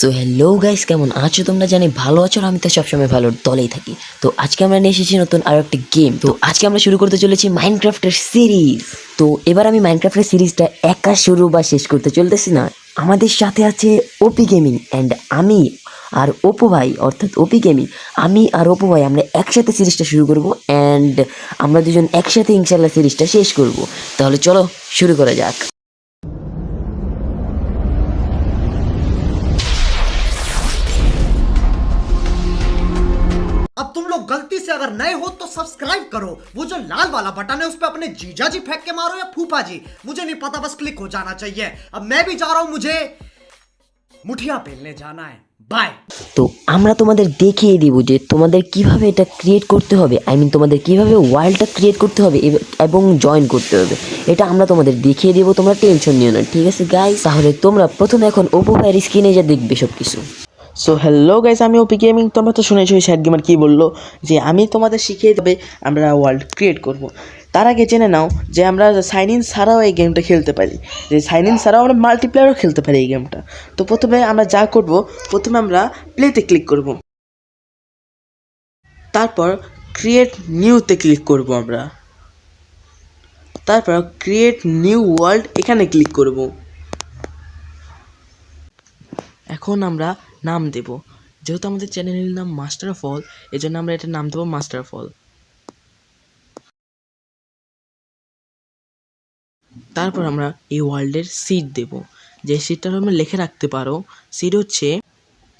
So hello guys, কেমন আছো তোমরা? জানি ভালো আছো, আর আমি তো সবসময় ভালোর দলেই থাকি। তো আজকে আমরা নিয়ে এসেছি নতুন আরো একটা গেম। তো আজকে আমরা শুরু করতে চলেছি মাইনক্রাফটের সিরিজ। তো এবার আমি মাইনক্রাফটের সিরিজটা একা শুরু বা শেষ করতে চলতেছি না, আমাদের সাথে আছে ওপি গেমিং অ্যান্ড আমি আর অপু ভাই, অর্থাৎ ওপি গেমিং। আমি আর অপু ভাই আমরা একসাথে সিরিজটা শুরু করব অ্যান্ড আমরা দুজন একসাথে ইনশাল্লাহ সিরিজটা শেষ করব। তাহলে চলো শুরু করা যাক। अब तुम लोग गलती से अगर नए हो तो सब्सक्राइब करो, वो जो लाल वाला बटन है उस पर अपने जीजा जी फेंक के मारो या फूफा जी, मुझे नहीं पता, बस क्लिक हो जाना चाहिए। अब मैं भी जा रहा हूं, मुझे मुठिया पेलने जाना है। बाय। তো আমরা তোমাদের দেখিয়ে দিব যে তোমাদের কিভাবে এটা ক্রিয়েট করতে হবে, তোমাদের কিভাবে ওয়ার্ল্ডটা ক্রিয়েট করতে হবে এবং জয়েন করতে হবে, এটা আমরা তোমাদের দেখিয়ে দেবো। তোমরা টেনশন নিও না, ঠিক আছে গাইস? তাহলে তোমরা প্রথমে এখন ওপো ভাইয়ের স্ক্রিনে যা দেখবে সব কিছু। সো হ্যালো গাইস, আমি ওপি গেমিং। তোমরা তো শুনেছো স্যাড গেমার কী বললো, যে আমি তোমাদের শিখিয়ে দেবে আমরা ওয়ার্ল্ড ক্রিয়েট করব। তার আগে জেনে নাও যে আমরা সাইন ইন ছাড়াও এই গেমটা খেলতে পারি, যে সাইন ইন ছাড়াও আমরা মাল্টিপ্লেয়ারও খেলতে পারি এই গেমটা। তো প্রথমে আমরা যা করব, প্রথমে আমরা প্লেতে ক্লিক করব, তারপর ক্রিয়েট নিউতে ক্লিক করব আমরা, তারপর ক্রিয়েট নিউ ওয়ার্ল্ড এখানে ক্লিক করব। এখন আমরা নাম দেব, যেহেতু আমাদের চ্যানেলের নাম মাস্টার অফ অল, এই জন্য আমরা এটার নাম দেবো মাস্টার অফ অল। তারপর আমরা এই ওয়ার্ল্ডের সিড দেব, যে সিডটা তোমরা লিখে রাখতে পারো। সিড হচ্ছে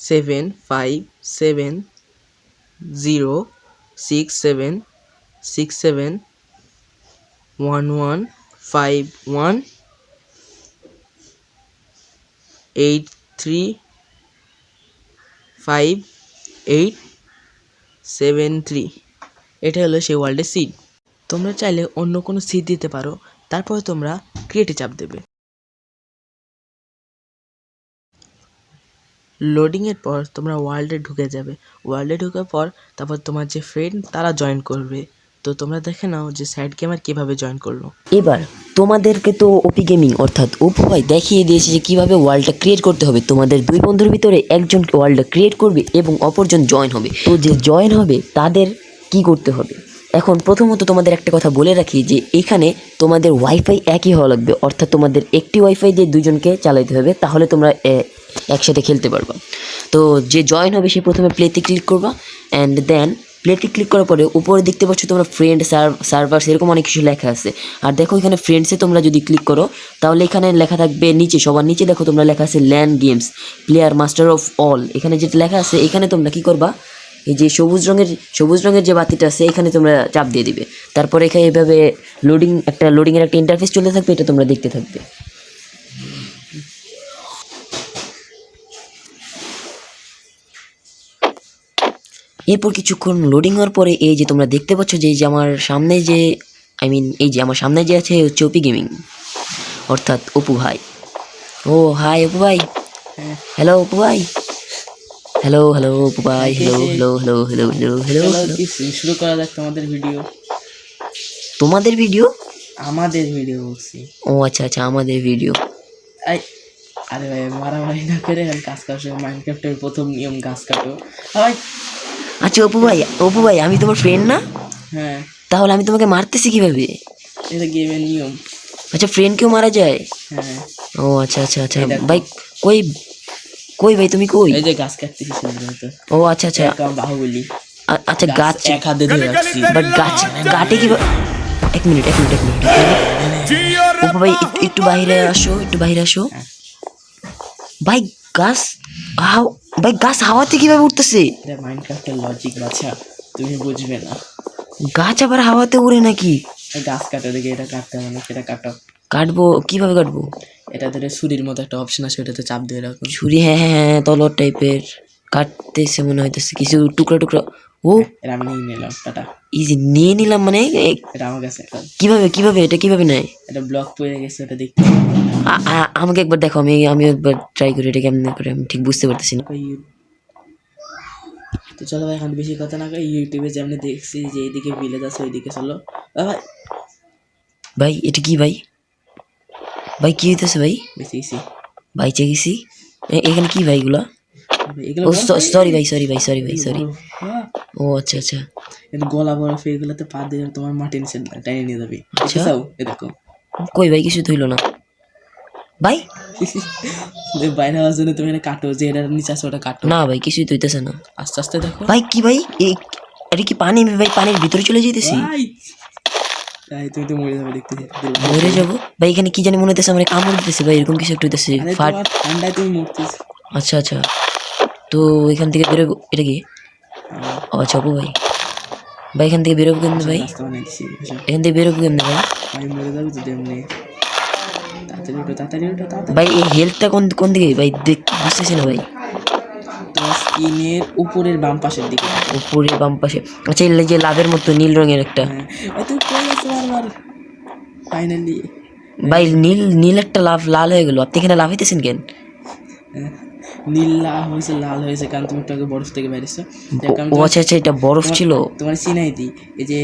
7576711535873। এটা হলো সেই ওয়ার্ল্ডের সিড। তোমরা চাইলে অন্য কোনো সিড দিতে পারো। তারপর তোমরা ক্রিয়েটে চাপ দেবে। লোডিংয়ের পর তোমরা ওয়ার্ল্ডে ঢুকে যাবে। ওয়ার্ল্ডে ঢোকার পর তারপর তোমার যে ফ্রেন্ড তারা জয়েন করবে। তো তোমরা দেখে নাও যে স্যাড গেমার কীভাবে জয়েন করলো। এবার তোমাদেরকে তো ওপি গেমিং অর্থাৎ অপু ভাই দেখিয়ে দিয়েছে যে কীভাবে ওয়ার্ল্ডটা ক্রিয়েট করতে হবে। তোমাদের দুই বন্ধুর ভিতরে একজন ওয়ার্ল্ডটা ক্রিয়েট করবে এবং অপরজন জয়েন হবে। তো যে জয়েন হবে তাদের কি করতে হবে? এখন প্রথমত তোমাদের একটা কথা বলে রাখি যে এখানে তোমাদের ওয়াইফাই একই হওয়া লাগবে, অর্থাৎ তোমাদের একটি ওয়াইফাই দিয়ে দুজনকে চালাতে হবে, তাহলে তোমরা একসাথে খেলতে পারবা। তো যে জয়েন হবে সে প্রথমে প্লেতে ক্লিক করবা অ্যান্ড দেন প্লেতে ক্লিক করার পরে উপরে দেখতে পাচ্ছ তোমরা ফ্রেন্ড সার্ভার্স এরকম অনেক কিছু লেখা আছে। আর দেখো এখানে ফ্রেন্ডসে তোমরা যদি ক্লিক করো তাহলে এখানে লেখা থাকবে নিচে, সবার নিচে দেখো তোমরা লেখা আছে land games player master of all. এখানে যেটা লেখা আছে এখানে তোমরা কি করবা, এই যে সবুজ রঙের যে বাতিটা আছে এখানে তোমরা চাপ দিয়ে দিবে। তারপরে এখানে এইভাবে লোডিংয়ের একটা ইন্টারফেস চলতে থাকবে, এটা তোমরা দেখতে থাকবে। এরপর কিছুক্ষণ লোডিং হওয়ার পরে এই যে তোমরা দেখতে পাচ্ছ যে আমার সামনে যে আমার সামনে যে আছে হচ্ছে ওপি গেমিং অর্থাৎ অপু ভাই। ও হাই অপু ভাই, হ্যালো অপু ভাই, হ্যালো অপু ভাই, হ্যালো। শুরু করা যাক তোমাদের ভিডিও। তোমাদের ভিডিও? আমাদের ভিডিও বলছি। ও আচ্ছা, আমাদের ভিডিও। আরে ভাই, মারামারি না করে কাজ কাটো। মাইনক্রাফটের প্রথম নিয়ম গাছ কাটো। ভাই আচ্ছা অপু ভাই আমি তোমার ফ্রেন্ড না? হ্যাঁ। তাহলে আমি তোমাকে মারতেছি কিভাবে? এটা গেমের নিয়ম। আচ্ছা ফ্রেন্ডকেও মারা যায়? হ্যাঁ। ও আচ্ছা ভাই, কই ভাই তুমি কই? এই যে গাছ কাটতেছিস তো। ও আচ্ছা বাহুবলি। আচ্ছা গাছ এক হাতে ধরে রাখছি। বাট গাটে কি? এক মিনিট অপু ভাই একটু বাইরে আসো। ভাই গাছ হাওয়াতে কিভাবে উঠতেছে? এটা মাইনক্রাফটের লজিক বাছা, তুমি বুঝবে না। গাছ আবার হাওয়াতে উড়ে নাকি? গাছ কাটো, দেখে এটা কাটতে হবে না, সেটা কাটো। কাটবো কিভাবে কাটবো? এটা ধরে ছুরির মতো একটা অপশন আছে, ওটাতে চাপ দিয়ে রাখো। ছুরি? হ্যাঁ তলোয়ার টাইপের কাটতেছে মনে হইতেছে, কিছু টুকরা। ও এটা আমি নিয়ে নিলাম, টাটা। ইজি নিয়ে নিলাম মানে? এটা আমার কাছে কিভাবে এটা কিভাবে নেয়? এটা ব্লক পড়ে গেছে, ওটা দেখতে আমাকে একবার দেখো, আমি একবার ট্রাই করি এটা কেমন করে, আমি ঠিক বুঝতে পারতেছি না। তো চলো ভাই, এখন বেশি কথা না কই, ইউটিউবে যেমন দেখছি যে এইদিকে ভিলেজ আছে ওইদিকে চলো। ভাই এটা কি ভাই কি হইতেছে ভাই? বেশি ভাই চেয়েছি এখানে কি ভাই এগুলা? এগুলো ও সরি ভাই, সরি ভাই, সরি ভাই, সরি। হ্যাঁ, ও আচ্ছা আচ্ছা এটা গলা বরফ, এগুলোতে পা দিলে তোমার মাটি নিচে টাইনে নিয়ে যাবে। আচ্ছা। চাও এ দেখো কই ভাই, কিছু ধইল না ভাই। বাইরে হওয়ার জন্য তুমি এটা কাটো, যে এটা নিচে আছে ওটা কাটো। না ভাই, কিছুই তো হইতেছে না আস্তে আস্তে দেখো ভাই। কি ভাই, এটা কি পানি ভাই? পানির ভিতরে চলে যেতেছি, ভাই। তাই তুমি তো মরে যাবে দেখতে দেখতে। মরে যাবো ভাই। এখানে কি জানি মনে হইতেছে আমার কামড় দিতেছে ভাই, এরকম কিছু একটা হইতেছে। আরে ফাট। তোমার ঠান্ডায় তুমি মরতেছ। আচ্ছা আচ্ছা, তো এখান থেকে বেরোবো, এটা কি? ও আচ্ছা অপু ভাই, ভাই এখান থেকে বেরোবো কেমনে ভাই? রাস্তা বানিয়ে দিছি। এখান থেকে বেরোবো কেমনে ভাই? ভাই মরে যাবে যদি এমনি। তাড়াতাড়ি ওঠো, তাড়াতাড়ি ওঠো, তাড়াতাড়ি। ভাই এই হেলথটা কোন কোন দিকে ভাই? বুঝতেছি না ভাই। তোমার স্কিনের উপরের বাম পাশের দিকে। উপরে বাম পাশে। আচ্ছা, এই যে লাভের মতো নীল রঙের একটা। হ্যাঁ, ভাই তুমি পড়ে গেছো বারবার। ফাইনালি ভাই নীল নীল একটা লাভ লাল হয়ে গেল, আপনি এখানে লাভ হইতেছেন কেন? নীল লাল হয়েছে, লাল হয়েছে কারণ তুমি একটু আগে বরফ থেকে বেরিয়েছো। ও আচ্ছা আচ্ছা, এটা বরফ ছিল। তোমার চিনাই দিই, এই যে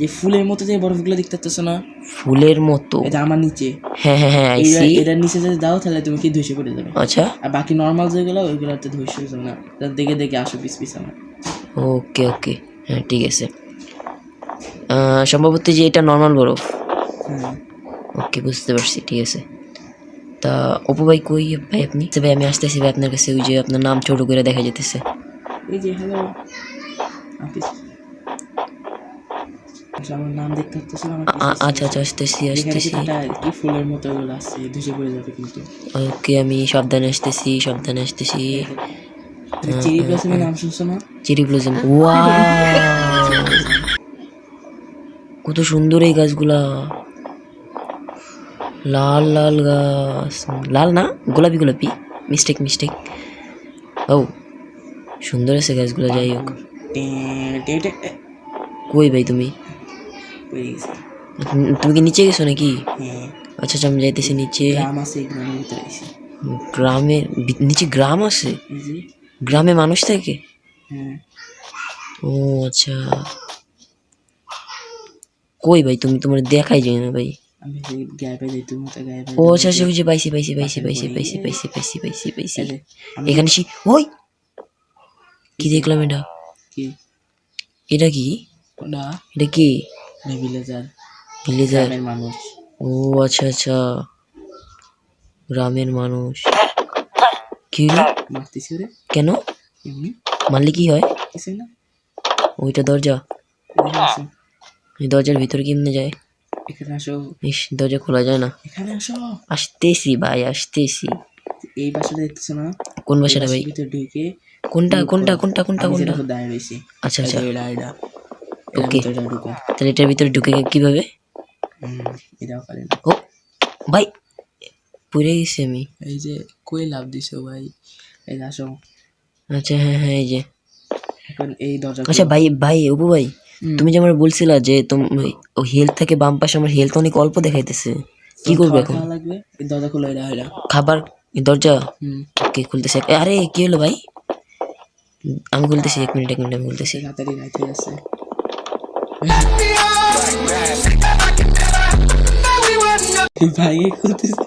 যে ফুলের মতো যে বরফগুলো দেখতে পাচ্ছ না, ফুলের মতো। এই যে আমার নিচে, হ্যাঁ হ্যাঁ হ্যাঁ, আইসি। এটার নিচে যদি দাও তাহলে তুমি কি ধসে পড়ে যাবে। আচ্ছা আর বাকি নর্মাল যেগুলো ওইগুলোতে ধসে যাবে না। তার দেখে দেখে আসো পিস পিস আমার। ওকে ওকে, হ্যাঁ ঠিক আছে। সম্ভবত যে এটা নর্মাল বরফ। হ্যাঁ ওকে, বুঝতে পারছি, ঠিক আছে। তা অপু ভাই কই ভাই আপনি? আচ্ছা ভাই, আমি আসতেছি ভাই আপনার কাছে। ওই যে আপনার নাম ছোট করে দেখা যেতেছে। এই যে হ্যালো আপিস, আমার নাম দেখতে পাচ্ছ না? আমার আচ্ছা আচ্ছা, আসতেছি আসতেছি। কি ফুলের মতো ওগুলো আসছে, ধসে পড়ে যাবে কিন্তু। ওকে, আমি সাবধানে আসতেছি, সাবধানে আসতেছি। চেরি ব্লসমের নাম শুনছো না? চেরি ব্লসম, ওয়াও, কত সুন্দর এই গাছগুলা। লাল লাল গাছ, লাল না, গোলাপি গোলাপি, মিস্টেক মিস্টেক। ও সুন্দর আছে গাছগুলা। যাই হোক, কই ভাই তুমি? তুমি কি নিচে গেছো নাকি? হ্যাঁ, আচ্ছা আচ্ছা, আমি যাইতেছি নিচে। গ্রাম আছে, গ্রামের ভিতরে আছি। গ্রামের নিচে গ্রাম আছে? এই যে গ্রামে মানুষ থাকে? হ্যাঁ, ও আচ্ছা, কই ভাই তুমি? তোমার দেখাই যায় না ভাই। আমি সেই গায়েবে যাই, তুমি তো গায়েবে। ও আচ্ছা আচ্ছা, ওই যে পাইছি পাইছি পাইছি পাইছি পাইছি পাইছি পাইছি পাইছি পাইছি। এখানে ওই কি দেখলাম? এটা কি? এটা কি? ওটা এটা কি? Villager, villager. গ্রামের মানুষ। ও আচ্ছা আচ্ছা, গ্রামের মানুষ। কি হলো? মারতেছি রে কেন এমনি, মারলে কি হয়? কিছুই না। ওইটা দরজা, এখানে আসো, এই দরজার ভিতরে কেমনে যায়? এখানে আসো, ইস, দরজা খোলা যায় না। এখানে আসো। আসতেছি ভাই, আসতেছি। এই বাসাটা দেখতেছো না? কোন বাসাটা ভাই? ভিতরে ঢুকে কোনটা কোনটা কোনটা কোনটা আমি কোনটা? যেটা দাঁড়িয়ে রয়েছি। আচ্ছা আচ্ছা, এটা ওকে। ভিতরে ঢুকো। তাহলে এটার ভিতরে ঢুকে কিভাবে? এটাও পারে না। ও ভাই, পড়ে গেছি আমি। এই যে কই লাভ দিছো ভাই, এই যে আসো। আচ্ছা হ্যাঁ হ্যাঁ, এই যে। এখন এই দরজা আচ্ছা ভাই, ভাই অপু ভাই, তুমি যে আমার বলছিলা যে তুমি হেলথ থেকে বাম পাশে, আমার হেলথ অনেক অল্প দেখাইতেছে, কি করবো এখন? খাওয়া লাগবে, এই দরজা খোলা, এটা এটা খাবার, দরজা। হুম, ওকে, খুলতেছে। আরে কি হলো ভাই? আমি খুলতেছি, এক মিনিট আমি খুলতেছি। তাড়াতাড়ি রাইট হয়ে আছে। ভাঙে খুলতেছে,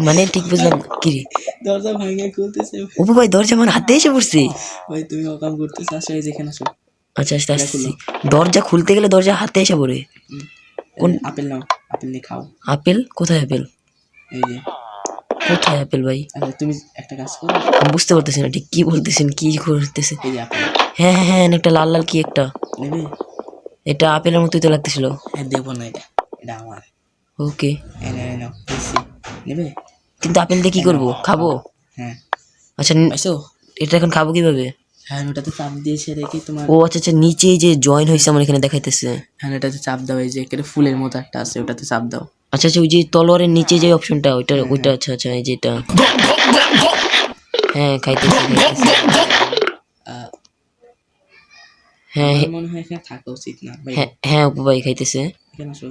মানে ঠিক বুঝলাম কি রে? দরজা ভাঙে খুলতেছে। অপু ভাই, দরজা আমার হাতে এসে পড়ছে। ভাই তুমি অকাম করতেছো, আসো এই যেখানে আসো। আচ্ছা আস্তে আসতেছি। দরজা খুলতে গেলে দরজা হাতে এসে পড়ে। কোন আপেল নাও, আপেল নিয়ে খাও। আপেল কোথায়? আপেল এই যে, কোথায় আপেল ভাই? আচ্ছা তুমি একটা কাজ করো, আমি বুঝতে পারতেছি না ঠিক কি বলতেছেন, কি করতেছে। এই যে আপেল হ্যাঁ হ্যাঁ হ্যাঁ, একটা লাল লাল কি একটা, নেবে। এটা আপেলের মতোই তো লাগতেছিল। হ্যাঁ দেবো না, এটা এটা আমার। ওকে, এনে নাও, দিচ্ছি, নেবে। কিন্তু আপেল দিয়ে কি করবো? খাবো? হ্যাঁ আচ্ছা, পাইছো? এটা এখন খাবো কিভাবে? হ্যাঁ ওটাতে চাপ দিয়েছে রেখে তোমার, ও আচ্ছা আচ্ছা, নিচে যে জয়েন হয়েছে আমার এখানে দেখাইতেছে। হ্যাঁ এটাতে চাপ দাও, এই যে এখানে ফুলের মতো একটা আছে, ওটাতে চাপ দাও। আচ্ছা আচ্ছা, ওই যে তলোয়ারের নিচে যে অপশনটা, ওইটা ওইটা। আচ্ছা আচ্ছা, এই যেটা। হ্যাঁ খাইতেছি খাইতেছি। হ্যাঁ আমার মনে হয় এখানে থাকা উচিত না ভাই। হ্যাঁ হ্যাঁ, অপু ভাই খাইতেছে। এখানে আসো।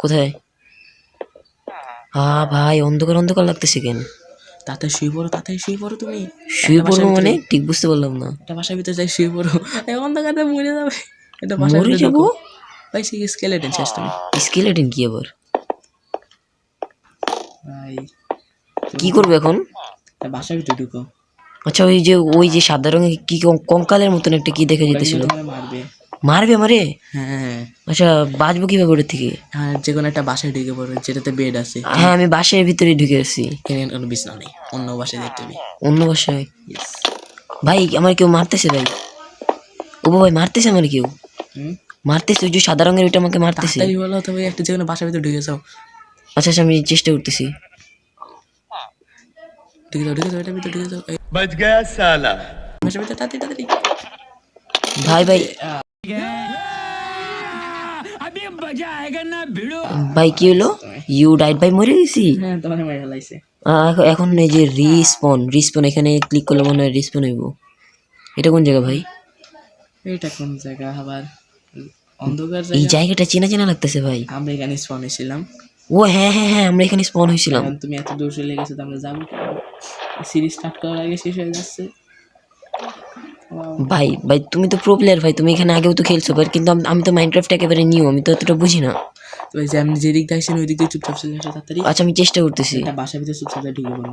কোথায়? ভাই, অন্ধকার অন্ধকার লাগতেছে কেন? তাড়াতাড়ি শুয়ে পড়ো, তাড়াতাড়ি শুয়ে পড়ো তুমি। শুয়ে পড়বো মানে? ঠিক বুঝতে পারলাম না। একটা বাসার ভিতরে যাই শুয়ে পড়ো, এই অন্ধকারে মরে যাবে। এটা বাসার মরে ভিতরে যাবো? ঢুকো। ভাই সেই স্কেলেটন শেষ তুমি। স্কেলেটন কি আবার? ভাই কি করবো এখন? বাসার ভিতরে ঢুকো। আচ্ছা ওই যে সাদা রঙের কি কঙ্কালের মতন একটা কি দেখা যেতেছিল, তোমার মারবে। মারবে আমারে? হ্যাঁ আচ্ছা বাঁচবো কিভাবে ওর থেকে? হ্যাঁ, যে কোনো একটা বাসায় ঢুকে পড়বে যেটাতে বেড আছে। হ্যাঁ আমি বাসার ভিতরে ঢুকে আছি। এখানে কোনো বিছানা নেই, অন্য বাসায় দেখতে হবে। অন্য বাসায়? ভাই আমার কেউ মারতেছে ভাই, ও ভাই মারতেছে আমার কেউ, মারতেছে ওই যে সাদা রঙের ওইটা আমাকে মারতেছে। তাই বলো তবে একটা যে কোনো বাসার ভিতরে ঢুকে যাও। আচ্ছা আচ্ছা আমি চেষ্টা করতেছি। ঢুকে যাও এটার ভিতরে ঢুকে যাও। बच गया साला। বাসার ভিতরে তাড়াতাড়ি তাড়াতাড়ি। ভাই ভাই ভাই কি হলো? ইউ ডাইট ভাই, মরে গেছি। হ্যাঁ তোমার মেরে ফেলাইছে। এখন এই যে রিস্পন এখানে ক্লিক করলে মনে হয় রিস্পন হইব। এটা কোন জায়গা ভাই? এটা কোন জায়গা আবার? অন্ধকার এই জায়গা। জায়গাটা চেনা চেনা লাগতেছে ভাই। আমরা এখানে স্পন হয়েছিলাম। ও হ্যাঁ হ্যাঁ হ্যাঁ আমরা এখানে স্পন হয়েছিলাম। এখন তুমি এত দূর চলে গেছো তো আমরা যাবো সিরিজ স্টার্ট করার আগে শেষ হয়ে যাচ্ছে। ভাই ভাই তুমি তো প্রো প্লেয়ার ভাই, তুমি এখানে আগেও তো খেলছো ভাই, কিন্তু আমি তো মাইনক্রাফট একেবারে নিউ, আমি তো অতটা বুঝি না। তো এই যে আপনি যে দিক দেখছেন ওই দিক দিয়ে চুপচাপ চলে আসো তাড়াতাড়ি। আচ্ছা আমি চেষ্টা করতেছি। একটা বাসার ভিতরে চুপচাপ ঢুকে পড়ো।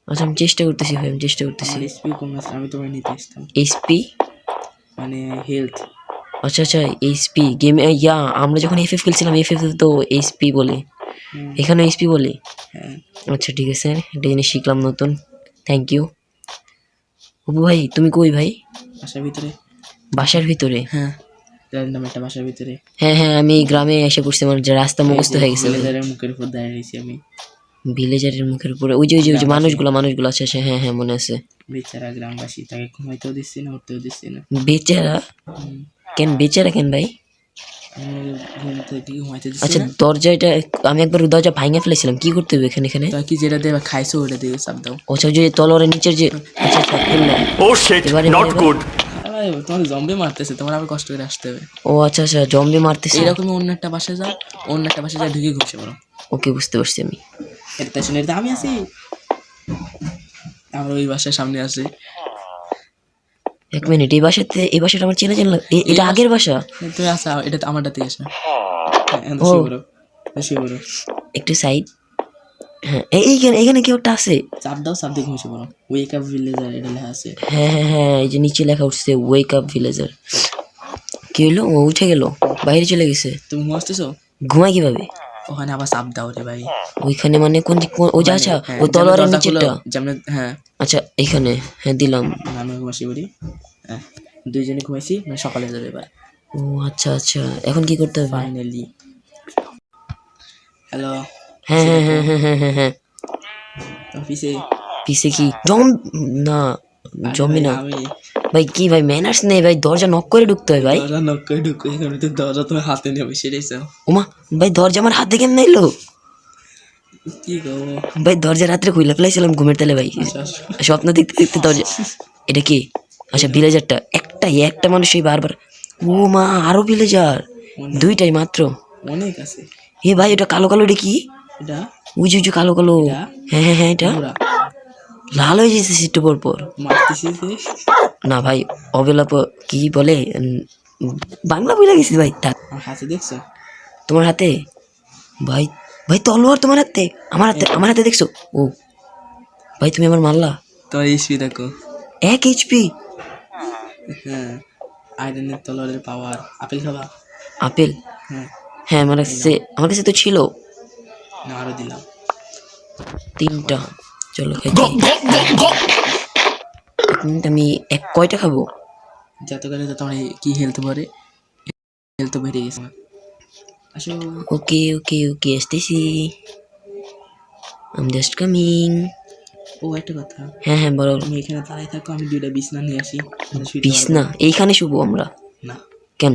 আচ্ছা আমি চেষ্টা করতেছি ভাই, আমি চেষ্টা করতেছি। আমার এসপি কম আছে, আমি তোমার নিতে আসতাম। এইচপি? মানে হেলথ। আচ্ছা আচ্ছা এইচপি গেম, ইয়া আমরা যখন এফএফ খেলছিলাম এফএফ তো এইচপি বলে, এখানে এইচপি বলে। হ্যাঁ আচ্ছা ঠিক আছে, একটা জিনিস শিখলাম নতুন, থ্যাংক ইউ। অপু ভাই তুমি কই ভাই? বাসার ভিতরে। বাসার ভিতরে? হ্যাঁ র্যান্ডম একটা বাসার ভিতরে। হ্যাঁ হ্যাঁ আমি গ্রামে এসে পড়ছি, আমার যে রাস্তা মুখস্থ হয়ে গেছে। ভিলেজারের মুখের উপর দাঁড়িয়ে রয়েছি আমি। ভিলেজারের মুখের উপরে ওই যে মানুষগুলো আচ্ছা আচ্ছা হ্যাঁ হ্যাঁ মনে আছে। বেচারা গ্রামবাসী, তাকে ঘুমাইতেও দিচ্ছি না, উঠতেও দিচ্ছি না। বেচারা? কেন বেচারা কেন ভাই? আমি ঘুম থেকে ঘুমাইতে দিচ্ছি আচ্ছা না। দরজাটা আমি একবার দরজা ভাঙে ফেলেছিলাম, কি করতে হবে এখানে? তো কি যেটা দিয়ে খাইছো ওটা দিয়ে চাপ দাও। আচ্ছা যে তলোয়ারের নিচের যে, আচ্ছা আচ্ছা খুললাম। Oh shit, এবারে not good. তোমার জম্বি মারতেছে, তোমার আবার কষ্ট করে আসতে হবে। ও আচ্ছা আচ্ছা জম্বি মারতেছে। এরকমই অন্য একটা বাসায় যাও, অন্য একটা বাসায় যা ঢুকে ঘুরছে বলো। ওকে বুঝতে পারছি আমি। এটা শুনে এটা আমি আছি, আমরা ওই বাসার সামনে আছি। এক মিনিট, এই বাসাটা আমার চেনা চেনা এটা আগের বাসা। তুমি আসা, এটা তো আমারটাতে আসা। হ্যাঁ ও। শুয়ে পড়ো, শুয়ে পড়ো। একটু সাইড। হ্যাঁ এখানে কেউ একটা আছে। চাপ দাও, চাপ দিয়ে ঘুমিয়ে পড়ো। ওয়েক আপ ভিলেজার এটা লেখা আছে। হ্যাঁ হ্যাঁ হ্যাঁ এই যে নিচে লেখা উঠছে ওয়েক আপ ভিলেজার। কি হলো? ও উঠে গেল, বাইরে চলে গেছে। তুমি ঘুমাচ্তেছো? ঘুমায় কিভাবে? ওখানে আবার চাপ দাও রে ভাই। ওইখানে মানে ও যে আচ্ছা হ্যাঁ, ও যেমন তলোয়ারের দরজা নিচেরটা। খুলো, যেমন হ্যাঁ আচ্ছা এখানে হ্যাঁ দিলাম। আমি ঘুমাসি পড়ি। হ্যাঁ দুইজনে ঘুমাইছি, মানে সকালে যাবে এবার। ও আচ্ছা আচ্ছা এখন কি করতে হবে? ফাইনালি। হ্যালো। হ্যাঁ হ্যাঁ হ্যাঁ হ্যাঁ হ্যাঁ হ্যাঁ হ্যাঁ অফিসে। পিছে কি না জমি না আমি ভাই, কি ভাই ম্যানার্স নেই ভাই, দরজা নক করে ঢুকতে হয় ভাই। দরজা নক করে ঢুকো, এখানে তো দরজা তুমি হাতে নেবে সেটাই চাও। ওমা ভাই দরজা আমার হাতে কেমন এলো? কি করবো? ভাই দরজা রাত্রে খুলে ফেলাইছিলাম ঘুমের তালে ভাই, আচ্ছা, স্বপ্ন দেখতে দেখতে দরজা। এটা কি? আচ্ছা ভিলেজারটা একটা মানুষই বারবার। ও মা আরো ভিলেজার, দুইটাই মাত্র। অনেক আছে। এ ভাই এটা কালো কালো, এটা কি? এটা ওই যে কালো কালো। এটা? হ্যাঁ হ্যাঁ হ্যাঁ এটা ওরা লাল হয়ে যেতেছে একটু পর পর। মারতেছি যে। না ভাই অবেলাপ কি বলে বাংলা বলে গেছি ভাই। আমার হাতে দেখছো? তোমার হাতে? ভাই ভাই তলোয়ার তোমার হাতে? আমার হাতে দেখছো? ও ভাই তুমি আমার মারলা। তোমার এইচপি দেখো। 1 HP? হ্যাঁ আয়রনের তলোয়ারের পাওয়ার। আপেল খাবা? আপেল? হ্যাঁ হ্যাঁ আমার কাছে তো ছিল না, আরো দিলাম 3টা। চলো খাই। আমি কয়টা খাবো? যত করে তো তোমার কি হেলথ বাড়ে, হেলথ বেড়ে গেছে আমার। আসো। ওকে ওকে ওকে আসতেছি, আম জাস্ট কামিং। ও একটা কথা, হ্যাঁ হ্যাঁ বলো। তুমি এখানে দাঁড়ায় থাকো, আমি 2টা বিছনা নিয়ে আসি। তাহলে শুইতে বিছনা এইখানে শুবো আমরা? পারবো। না কেন?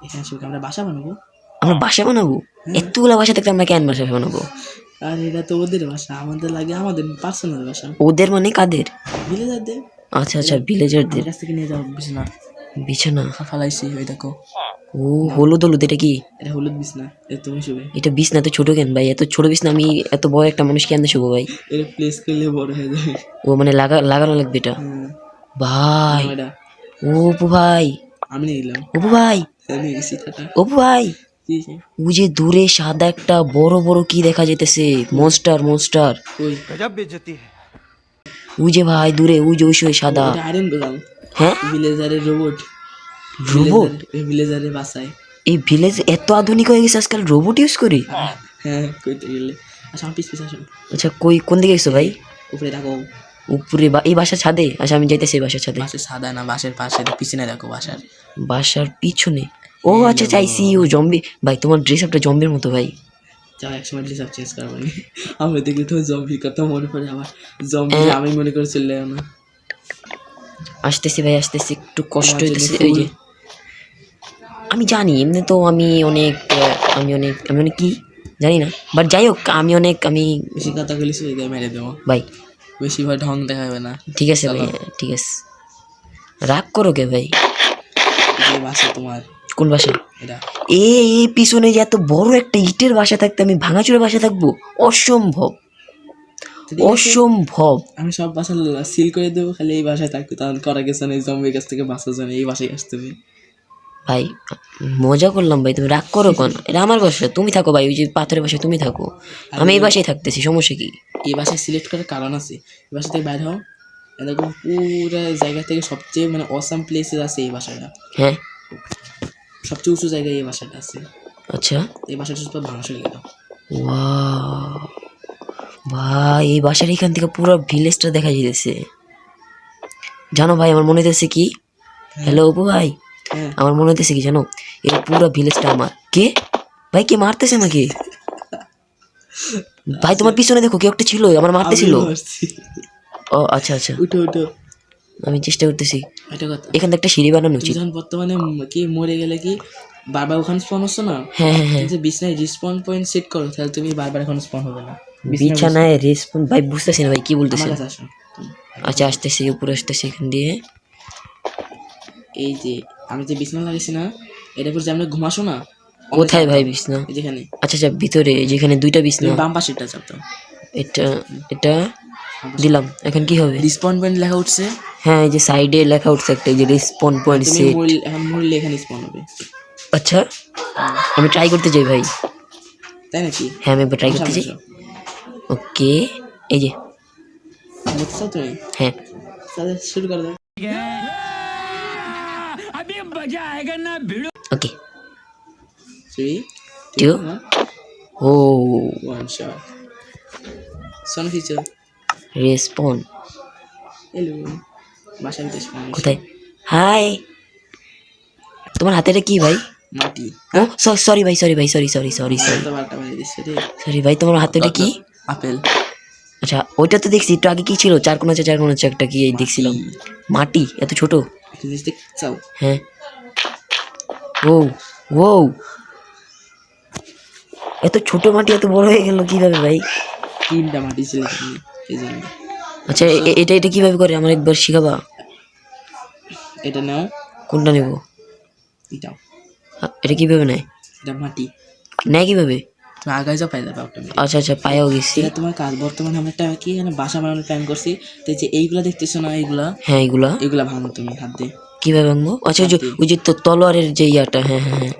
এখানে শুয়ে আমরা বাসা বানাবো। আমরা বাসা বানাবো? এতগুলা বাসা থাকতে আমরা কেন বাসা বানাবো? আর এটা তো ওদের বাসা, আমাদের লাগে আমাদের পার্সোনাল বাসা। ওদের মানে কাদের? ভিলেজারদের। আচ্ছা আচ্ছা ভিলেজারদের কাছ থেকে নিয়ে যাও বিছনা। বিছানা? ফালাইছি ওই দেখো। ও হলুদ হলুদ, এটা কি? এটা হলুদ বিছনা, এটা তুমি শুবে। এটা বিছনা তো ছোট কেন ভাই? এত ছোট বিছনা আমি এত বড় একটা মানুষ কেমনে শুবো ভাই? এটা প্লেস করলে বড় হয়ে যাবে। ও মানে লাগানো লাগবে এটা ভাই? এটা ও অপু ভাই, আমি নিয়ে গেলাম। অপু ভাই, আমি গেছি টাটা। অপু ভাই কি হয়েছে? ওই যে দূরে সাদা একটা বড় বড় কি দেখা যেতেছে? মনস্টার। ওই गजब बेइज्जती है। ওই যে ভাই দূরে ওই যে ওই সাদা। এটা আয়রন গোলাম। হ্যাঁ ভিলেজারের রোবট। রোবট? ভিলেজারে বাসায়। এই ভিলেজ এত আধুনিক হয়ে গেছে আজকাল, রোবট ইউজ করি? হ্যাঁ কইতে গেলে। আচ্ছা পিস পিস আসুন। আচ্ছা কই কোন দিকে গেছো ভাই? উপরে দেখো। উপরে এই বাসার ছাদে? আচ্ছা আমি যাইতেছি এই বাসার ছাদে। বাসের সাদা না, বাসের পাশে পিছনে দেখো বাসার। বাসার পিছনে? ও আচ্ছা চাইছি ও জম্বি। ভাই তোমার ড্রেস আপটা জম্বির মতো ভাই। যাও একসময় ড্রেস আপ চেঞ্জ করবো নি। আমরা দেখলে তো জম্বির কথা মনে পড়ে আমার। জম্বি আমি মনে করে চললে না। আসতেছি ভাই আসতেছি, একটু কষ্ট হইতেছে। এই যে আমি জানি এমনি তো আমি অনেক কি জানি না, বাট যাই হোক আমি বেশি কথা বলিস মেরে দেবো ভাই। বেশি ভাই ঢং দেখাবে না। ঠিক আছে ভাই, ঠিক আছে। রাগ করো কে ভাই? এই বাসা তোমার? কোন বাসা? এটা এই পিছনে যে এত বড় একটা ইটের বাসা থাকতে আমি ভাঙাচুরের বাসা থাকবো? অসম্ভব, অসম্ভব। আমি সব বাসা সিল করে দেবো, খালি এই বাসায় থাকবে। তাহলে করা গেছে না, এই জম্বির কাছ থেকে বাঁচা যায় না, এই বাসায় আসতে হবে। ভাই মজা করলাম ভাই, তুমি রাগ করো কেন? এটা আমার বাসা, তুমি থাকো ভাই। ওই যে পাথরের বাসায় তুমি থাকো, আমি এই বাসায় থাকতেছি, সমস্যা কি? এই বাসায় সিলেক্ট করার কারণ আছে। এই বাসা থেকে বাইরে হও, এরকম পুরো জায়গা থেকে সবচেয়ে মানে অসাম প্লেসেস আছে এই বাসাটা। হ্যাঁ সবচেয়ে উঁচু জায়গায় এই বাসাটা আছে। আচ্ছা এই বাসাটা শুধু ভাঙা চলে গেল। ওয়াও ভাই, এই বাসার এখান থেকে পুরো ভিলেজটা দেখা যাইতেছে। জানো ভাই আমার মনে হইতেছে কি, হ্যালো অপু ভাই, হ্যাঁ আমার মনে হইতেছে কি জানো, এই পুরো ভিলেজটা আমার। কে ভাই, কে মারতেছে আমাকে? ভাই তোমার পিছনে দেখো, কেউ একটা ছিল আমার মারতেছিল। আমিও আসছি। ও আচ্ছা আচ্ছা, উঠো উঠো। আমি চেষ্টা করতেছি। এটা কথা, এখান থেকে একটা সিঁড়ি বানানো তুমি উচিত। যখন বর্তমানে কি মরে গেলে কি বারবার ওখানে স্পন হচ্ছে না? হ্যাঁ হ্যাঁ হ্যাঁ, তুমি যে বিছনায় রিসপন পয়েন্ট সেট করো, তাহলে তুমি বারবার এখন স্পন হবে না। বিছানায় রেসপন্স ভাই বুঝতেছি না ভাই কি আমার বলতেছেন। কাছে আসো। আচ্ছা আসতেছি, উপরে আসতেছি এখান দিয়ে। এই যে আমি যে বিছানা লাগাইছি না, এটার উপর যে আমরা ঘুমাসো না, কোথায় ভাই বিছনা? এই যেখানে আচ্ছা আচ্ছা ভিতরে যেখানে দুইটা বিছনা। তুমি বাম পাশেরটা চাপ দাও। এটা এটা দিলাম, এখন কি হবে? রিসপন পয়েন্ট লেখা উঠছে। হ্যাঁ এই যে সাইডে লেখা উঠছে একটা, এই যে রেসপন্স পয়েন্ট তুমি সেট। এখন মরলে এখানে স্পন হবে। আচ্ছা আমি ট্রাই করতে চাই ভাই। তাই নাকি? হ্যাঁ আমি একবার ট্রাই করতে চাই। ওকে এই যে, বুঝছো তুমি? হ্যাঁ তাহলে শুরু করে দাও। ওকে 3 2 ও 1 shot. Son feature. রেসপন Hello. বাসায় নিতে স্পন কোথায়? হাই, তোমার হাতে এটা কি ভাই? মাটি। ও সরি ভাই, সরি তো বারটা বাড়ি দিচ্ছে রে। সরি ভাই, তোমার হাতে এটা কি? আপেল। আচ্ছা ওইটা তো দেখছি, একটু আগে কি ছিল? চার কোনা একটা কি এই দেখছিলাম। মাটি এত ছোট? একটা জিনিস দেখতে চাও? হ্যাঁ ও ও, এত ছোট মাটি এত বড় হয়ে গেল কিভাবে ভাই? 3টা মাটি ছিল এখানে, এই জন্য। আচ্ছা এটা এটা কিভাবে করে আমার একবার শিখাবা? এটা নাও, কোনটা নেব? এটাও। এটা কিভাবে নেয়? এটা মাটি। নেয় কিভাবে? তুমি আগায় যাও, পাই যাবে অটোমেটিক। আচ্ছা আচ্ছা পায়েও গেছি। এটা তোমার কাজ। বর্তমানে আমরা একটা কি এখানে বাসা বানানোর প্ল্যান করছি। তো এই যে এইগুলা দেখতেছো না, এইগুলা হ্যাঁ এগুলা এগুলা ভাঙো তুমি হাত দিয়ে। কিভাবে ভাঙবো? আচ্ছা ওই যে তলোয়ারের যে ইয়াটা, হ্যাঁ হ্যাঁ হ্যাঁ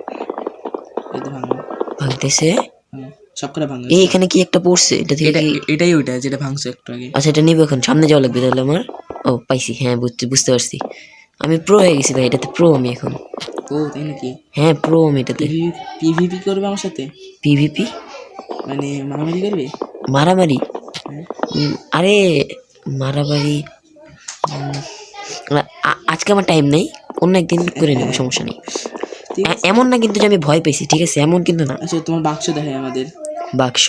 এই তো ভাঙো। ভাঙতেছে। ভাঙো। সব করে ভাঙো। এই এখানে কি একটা পড়ছে, এটা থেকে কি? এটাই ওইটা যেটা ভাঙছো একটু আগে। আচ্ছা এটা নিবো, এখন সামনে যাওয়া লাগবে তাহলে আমার। ও পাইছি, হ্যাঁ বুঝতে পারছি। আমি প্রো হয়ে গেছি ভাই, এটাতে প্রো আমি এখন। ও তাই নাকি? হ্যাঁ প্রো আমি এটাতে। পিভিপি করবে আমার সাথে? পিভিপি মানে মারামারি করবে? মারামারি? হ্যাঁ। আরে মারামারি আজকে আমার টাইম নেই, অন্য একদিন করে নেবো, সমস্যা নেই। ঠিক আছে। এমন না কিন্তু যে আমি ভয় পেয়েছি, ঠিক আছে এমন কিন্তু না। আচ্ছা তোমার বাক্স দেখাই আমাদের। বাক্স?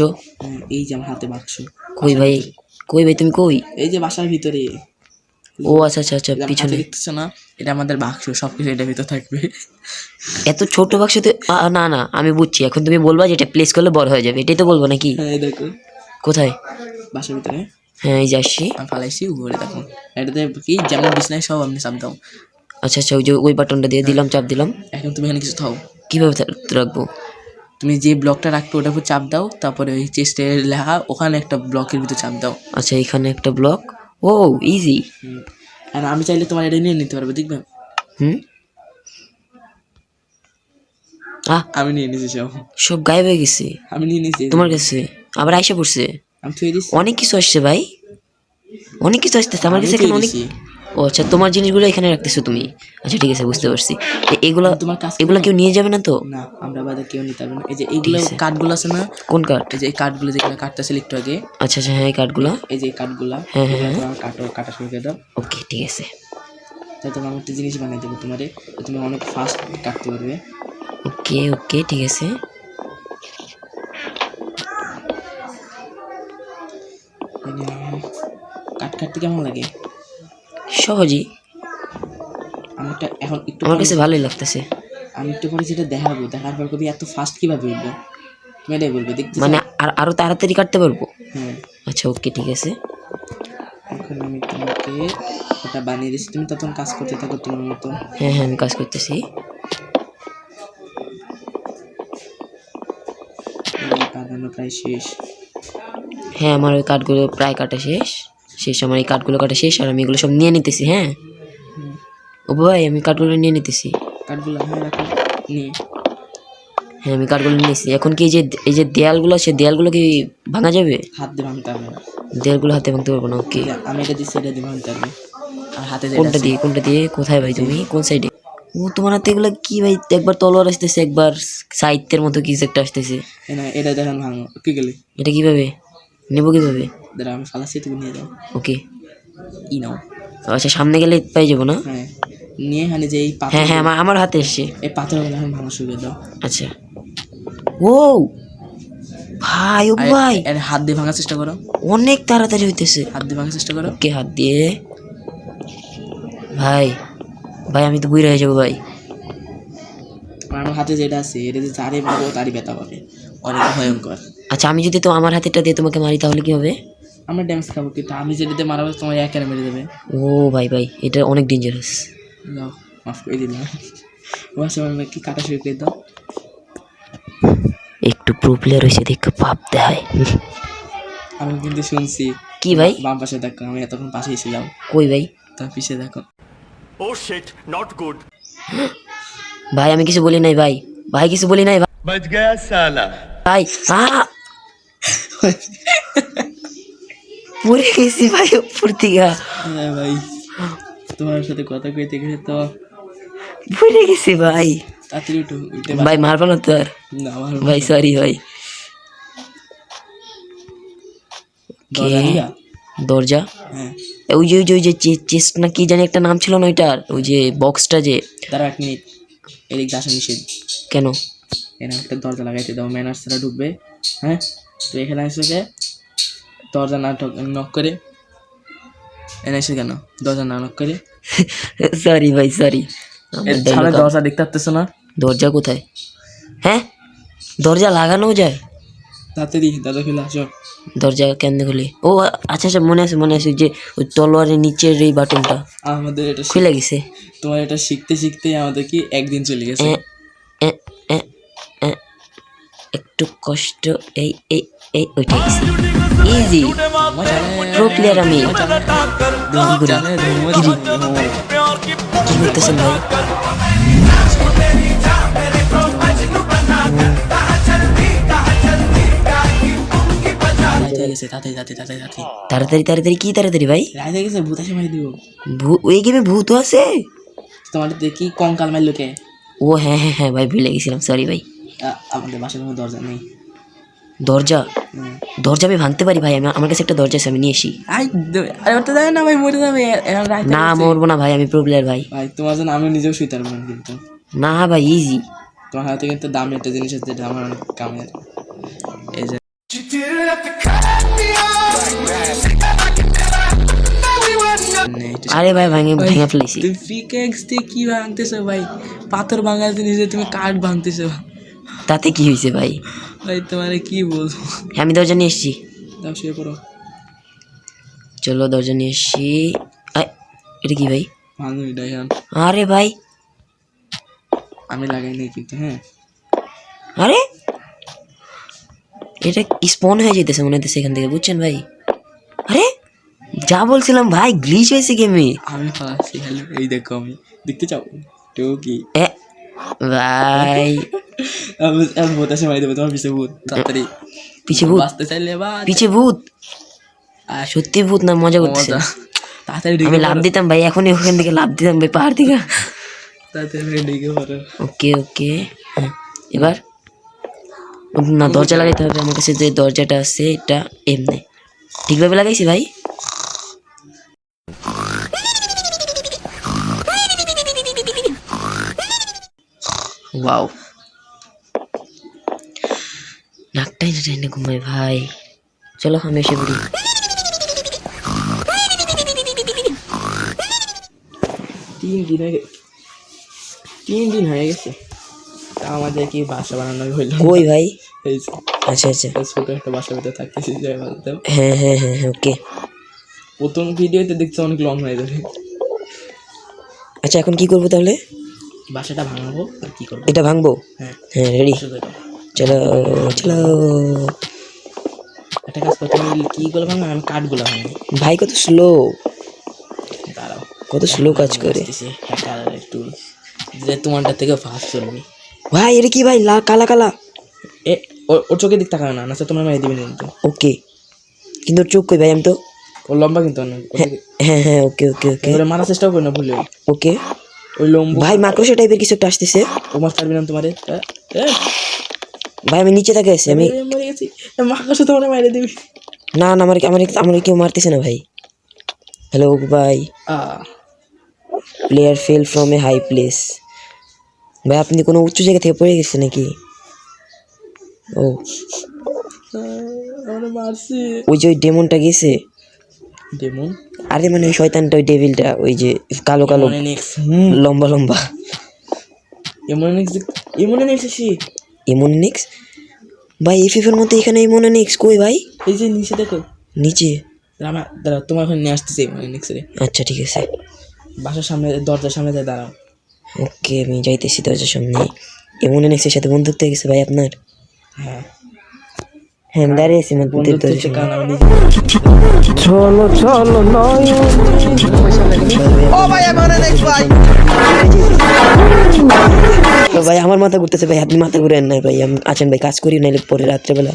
এই যে আমার হাতে বাক্স। কই ভাই, কই ভাই তুমি কই? এই যে বাসার ভিতরে। ও আচ্ছা আচ্ছা আচ্ছা পিছনে দেখতেছো না, এটা আমাদের বাক্স, সবকিছু এটার ভিতর থাকবে। এত ছোট বাক্সতে? না না আমি বুঝছি, এখন তুমি বলবা যে এটা প্লেস করলে বড় হয়ে যাবে, এটাই তো বলবো নাকি? হ্যাঁ দেখো কোথায়? বাসার ভিতরে। হ্যাঁ এই যে আসছি। আমি ফালাইছি উপরে, দেখো এটাতে কি যেমন বিছনায় সব আপনি চাপ দাও। আচ্ছা আচ্ছা ওই যে ওই বাটনটা দিয়ে দিলাম, চাপ দিলাম। এখন তুমি এখানে কিছু থাও। কিভাবে রাখবো? তুমি যে ব্লকটা রাখবে ওটার উপর চাপ দাও, তারপরে ওই চেস্টের লেখা ওখানে একটা ব্লকের ভিতর চাপ দাও। আচ্ছা এখানে একটা ব্লক। ও ইজি। আর আমি চাইলে তোমার এটা নিয়ে নিতে পারবো, দেখবে। হুম আমি নিয়ে নিয়েছি সব। সব গায়েব হয়ে গেছে আমি নিয়ে নিয়েছি তোমার কাছে, আবার আইসা পড়ছে। আমি থুয়ে দিচ্ছি। অনেক কিছু আসছে ভাই। অনেক কিছু আসতেছে আমার কাছে আমি এখানে তো অনেক। দিছি। ও আচ্ছা, তোমার জিনিসগুলো এখানে রাখতেছো তুমি। আচ্ছা ঠিক আছে, বুঝতে পারছি। এগুলা তোমার কাজ এগুলা কেউ নিয়ে যাবে না তো? না, আমরা বাদে কেউ নিতে পারবে না। এই যে এইগুলো আছে। কাঠগুলো আছে না, কোন কাঠ? এই যে এই কাঠগুলো যেগুলো কাটতেছিল একটু আগে, আচ্ছা আচ্ছা, হ্যাঁ এই কাঠগুলা। এই যে এই কাঠগুলা, হ্যাঁ, হ্যাঁ, এগুলো হ্যাঁ। তোমার কাটা শুরু করে দাও। ওকে ঠিক আছে। তাই তোমার একটা জিনিস বানিয়ে দেবো তোমারে, তুমি অনেক ফাস্ট কাটতে পারবে। ওকে ওকে ঠিক আছে। কাট কাটতে কেমন লাগে? সহজেই, আমি একটা এখন একটু আমার পরে, কাছে ভালোই লাগতেছে। আমি একটু পরে যেটা দেখাবো, দেখার পর কবি এত ফাস্ট কিভাবে উঠবো, তুমি এটাই বলবে, দেখতে মানে চাও? আরো তাড়াতাড়ি কাটতে পারবো? হ্যাঁ। আচ্ছা ওকে ঠিক আছে। এখন আমি তোমাকে ওটা বানিয়ে দিচ্ছি, তুমি তখন কাজ করতে থাকো তোমার মতো। হ্যাঁ হ্যাঁ, আমি কাজ করতেছি। এই বানানো প্রায় শেষ। হ্যাঁ, আমার ওই কাঠগুলো প্রায় কাটা শেষ। আমার এই কাঠগুলো কাটা শেষ, আর আমি এগুলো সব নিয়ে নিতেছি। হ্যাঁ ও ভাই, আমি কাঠগুলো নিয়ে নিতেছি। কাঠগুলো হ্যাঁ রাখো নিয়ে। হ্যাঁ আমি কাঠগুলো নিয়েছি। এখন কি এই যে দেয়ালগুলো, সে দেয়ালগুলো কি ভাঙা যাবে? হাত দিয়ে ভাঙতে হবে না। দেয়ালগুলো হাতে ভাঙতে পারবো না? ওকে। এই যে আমি এটা দিচ্ছি, এটা দিয়ে ভাঙতে হবে। আর হাতে কোনটা দিয়ে কোথায় ভাই, তুমি কোন সাইডে? ও তোমার হাতে এগুলো কি ভাই? একবার তলোয়ার আসতেছে, একবার সাহিত্যের মতো কিছু একটা আসতেছে। না, এটা দেখেন ভাঙো কি গেলে। এটা কিভাবে নেবো, কিভাবে? দাঁড়া আমি ফালাচ্ছি, তুমি নিয়ে যাও। ওকে। ই নাও। আচ্ছা, সামনে গেলে পাই যাবো না? হ্যাঁ, নিয়ে এখানে যে এই পাথর, হ্যাঁ হ্যাঁ, আমার হাতে এসছে। এই পাথরগুলো এখন ভাঙা শুরু করে দাও। আচ্ছা। ও ভাই, ও ভাই, এর হাত দিয়ে ভাঙার চেষ্টা করো, অনেক তাড়াতাড়ি হইতেছে। হাত দিয়ে ভাঙার চেষ্টা করো। ওকে, হাত দিয়ে। ভাই ভাই, আমি তো বুড়ি হয়ে যাবো ভাই। আর আমার হাতে যেটা আছে, এটা যে যারে মারবো তারই ব্যথা পাবে, অনেক ভয়ঙ্কর। আচ্ছা, আমি যদি তো আমার হাতেরটা দিয়ে তোমাকে মারি তাহলে কি হবে? আমরা ড্যামেজ খাবো, কিন্তু আমি যেটাতে মারাবো তোমার একেবারে মেরে দেবে। ও ভাই ভাই, এটা অনেক ডেঞ্জারাস। যাও, মাফ করে দিলাম। ও আসে মানে কি কাটা শুরু করে দাও। একটু প্রো প্লেয়ার হয়েছে দেখে পাপ দেয়। আমি কিন্তু শুনছি। কি ভাই? বাম পাশে দেখো, আমি তখন পাশেই ছিলাম। কই ভাই? তার পিছিয়ে দেখো। Oh shit, not good. ভাই আমি কিছু বলি নাই ভাই, ভাই কিছু বলি নাই ভাই। बच गया साला। ভাই পড়ে গেছি ভাই উপর থেকে। হ্যাঁ ভাই, তোমার সাথে কথা কইতে গেলে তো পড়ে গেছি ভাই। তাড়াতাড়ি উঠো, উঠে ভাই মারবো না তো আর? না আমার ভাই সরি ভাই। দরজা নিয়া? দরজা? হ্যাঁ, ওই যে চেস্ট না কি জানি একটা নাম ছিল না ওইটার, ওই যে বক্সটা যে। দাঁড়া 1 মিনিট, এদিক দিয়ে আসা নিষেধ। কেন? এখানে একটা দরজা লাগাইতে দাও, ম্যানার্স ছাড়া ঢুকবে। হ্যাঁ, তো এখানে এসে দরজা না নক করে, এনে এসে কেন দরজা না নক করে? সরি ভাই সরি। সামনে দরজা দেখতে পাচ্তেছো না? দরজা কোথায়? হ্যাঁ, দরজা লাগানো যায়? তাড়াতাড়ি দরজা খুলে আসো। দরজা কেন খুলি? ও আচ্ছা আচ্ছা, মনে আছে যে ওই তলোয়ারের নিচের এই বাটনটা আমাদের এটা খুলে গেছে। তোমার এটা শিখতে শিখতেই আমাদের কি একদিন চলে গেছে। এ, এ, এ, একটু কষ্ট। এই এই এই ওইটা গেছে। ইজি প্রো প্লেয়ার আমি। কি করতেছেন ভাই? রাত হয়ে গেছে, তাড়াতাড়ি তাড়াতাড়ি তাড়াতাড়ি তাড়াতাড়ি তাড়াতাড়ি তাড়াতাড়ি কি তাড়াতাড়ি ভাই? রাত হয়ে গেছে, ভূত এসে মারি দিব। ওই গেমে ভূত আছে? তোমার দেখি কঙ্কাল মারলো কে? ও হ্যাঁ হ্যাঁ হ্যাঁ ভাই, ভুলে গেছিলাম, সরি ভাই। আমাদের বাসার কোনো দরজা নেই। দরজা? হুম। দরজা আমি ভাঙতে পারি ভাই, আমার কাছে একটা দরজা আছে, আমি নিয়ে আসি। আরে ওটা যাবে না ভাই, মরে যাবে। রাত হয়ে না গেছে। মরবো না ভাই, আমি প্রো প্লেয়ার ভাই। ভাই তোমার জন্য আমি নিজেও শুইতে পারবো না, কিন্তু না ভাই ইজি। তোমার হাতে কিন্তু দামি একটা জিনিস আছে যেটা আমার অনেক কামের। এই যে আরে ভাই ভেঙে ফেলেছি। তুমি পিকেক্স দিয়ে কি ভাঙতেছো ভাই? পাথর ভাঙার জিনিস দিয়ে তুমি কাঠ ভাঙতেছো। তাতে কি হয়েছে ভাই? ভাই তোমারে কি বলবো। হ্যাঁ আমি দরজা নিয়ে এসছি। দাও শুয়ে পড়ো। চলো দরজা নিয়ে এসছি। এটা কি ভাই? ভাঙো এটা এখন। আরে ভাই, আমি লাগাই নাই কিন্তু। হ্যাঁ, আরে এটা স্পন হয়ে যেতেছে মনে হচ্ছে এখান থেকে, বুঝছেন ভাই? আরে যা বলছিলাম ভাই, গ্লিচ হয়েছে গেমে। আমি ফাঁসি। হ্যালো, এই দেখো আমি দেখতে চাও টুকি। ভাই আমি ভূত এসে মারি দেবো তোমার পিছে ভূত। তাড়াতাড়ি পিছে ভূত? বাঁচতে চাইলে বা পিছে ভূত? আর সত্যি ভূত না মজা করতেছে? মজা। তাড়াতাড়ি আমি ঢুকে লাভ পড়ো, দিতাম ভাই, এখনই ওখান থেকে লাভ দিতাম ভাই পাহাড় থেকে। তাড়াতাড়ি ঢুকে পড়ো। ওকে ওকে, এবার না দরজা লাগাইতে হবে। আমার কাছে যে দরজাটা আছে এটা এমনি ঠিকভাবে লাগাইছি ভাই। ওয়াও, নাকটাই না টাইনে ঘুমাই ভাই। চলো আমি এসে পড়ি। তিন দিন হয়ে গেছে তা আমাদের কি বাসা বানানো হইলো না। কই ভাই? এই যে, আচ্ছা আচ্ছা, এই ছোট একটা বাসার ভিতরে থাকতেছি যাই বলতাম। হ্যাঁ হ্যাঁ হ্যাঁ হ্যাঁ, ওকে। প্রথম ভিডিওতে দেখছি অনেক লং হয়ে যাবে। আচ্ছা এখন কি করবো তাহলে? বাসাটা ভাঙাবো আর কি করবো। এটা ভাঙবো? হ্যাঁ, হ্যাঁ রেডি, শুধু এটা। চলো চলো। একটা কাজ করতে আমি কীগুলো ভাঙা, আমি কাঠগুলো ভাঙি। ভাই কত স্লো, দাঁড়াও, কত স্লো কাজ করে হ্যাকার টুল যে তোমারটা থেকে ফাস্ট চলবি। ভাই। এটা কি ভাই, কালা কালা? এ ওর চোখের দিক তাকাবে না, না তোমার মারিয়ে দিবি কিন্তু। ওকে, কিন্তু ওর চোখ কই ভাই? আমি তো ওর লম্বা কিন্তু অনেক। হ্যাঁ হ্যাঁ, ওকে ওকে ওকে এবারে মারার চেষ্টাও করি না ভুলে। ওকে ওই লম্বু ভাই, মাকড়সা টাইপের কিছু একটা আসতেছে ও মাছ পারবি না তোমারে। ভাই। আমি নিচে তাকে আছি, আমি মরে গেছি। মাকড়সা তোমার মারিয়ে দিবি। না না, আমার আমার আমার কেউ মারতেছে না ভাই। হ্যালো ভাই, player fell from a high place. ভাই আপনি কোনো উচ্চ জায়গা থেকে পড়ে গেছে নাকি? ও আমরা মারছি। ওই যে ওই ডেমনটা গেছে। ডেমন? আরে মানে ওই শয়তানটা, ওই ডেভিলটা, ওই যে কালো কালো লম্বা লম্বা। এমনিক্স আসি। ইমোনিক্স ভাই? এফএফের মধ্যে এখানে ইমোনিক্স কই ভাই? এই যে নিচে দেখো, নিচে। দাঁড়াও তোমার ওখানে নিয়ে আসতেছি এমনিক্স রে। আচ্ছা ঠিক আছে, বাসার সামনে দরজার সামনে যায় দাঁড়াও। ওকে আমি যাইতেছি দরজার সামনে। ইমোনিক্সের সাথে বন্ধুত্ব হয়ে গেছে ভাই আপনার? হ্যাঁ, হ্যাঁ আমি দাঁড়িয়ে আছি আমার বন্ধুত্ব দরজার সামনে। কারণ আমি चलो चलो ओ भाई हमारे नेक्स्ट भाई। তো ভাই আমার মাথা ঘুরতেছে ভাই, আপনি মাথা ঘুরেন না ভাই। আমি আছেন ভাই, কাজ করি, নাহলে পরে রাত্রেবেলা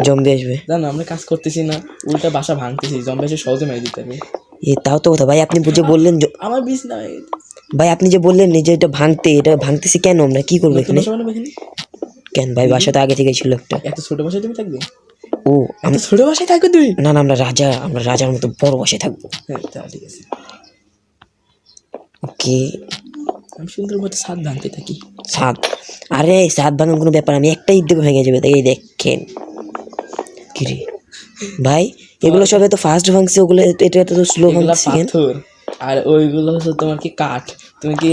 জম্বি আসবে। জানো আমরা কাজ করতেছি না, উল্টা বাসা ভাঙতেছি, জম্বি এসে সহজে মেরে দিতে হবে। তাও তো কথা ভাই। আপনি যে বললেন আমার বিষ না ভাই, আপনি যে বললেন যে এটা ভাঙতেছি কেন? আমরা কি করবো এখানে? কেন ভাই, বাসা তো আগে থেকে ছিল একটা। এত ছোট বাসায় তুমি থাকবে? ও আমি ছোট বাসায় থাকবে তুমি? না না, আমরা রাজার মতো বড় বাসায় থাকবো। হ্যাঁ তা ঠিক আছে। ওকে, আমি সুন্দর মতো ছাদ ভাঙতে থাকি। সাত? আরে সাত ভাঙার কোনো ব্যাপার, আমি একটা ঈদ থেকে ভেঙে যাবে। তাই এই দেখেন কিরে ভাই, এগুলো সবে তো ফাস্ট ভাঙছে, ওগুলো এটা তো স্লো এগুলা ভাঙছে কেন? পাথর আর ওইগুলো হচ্ছে তোমার কি কাঠ। তুমি কি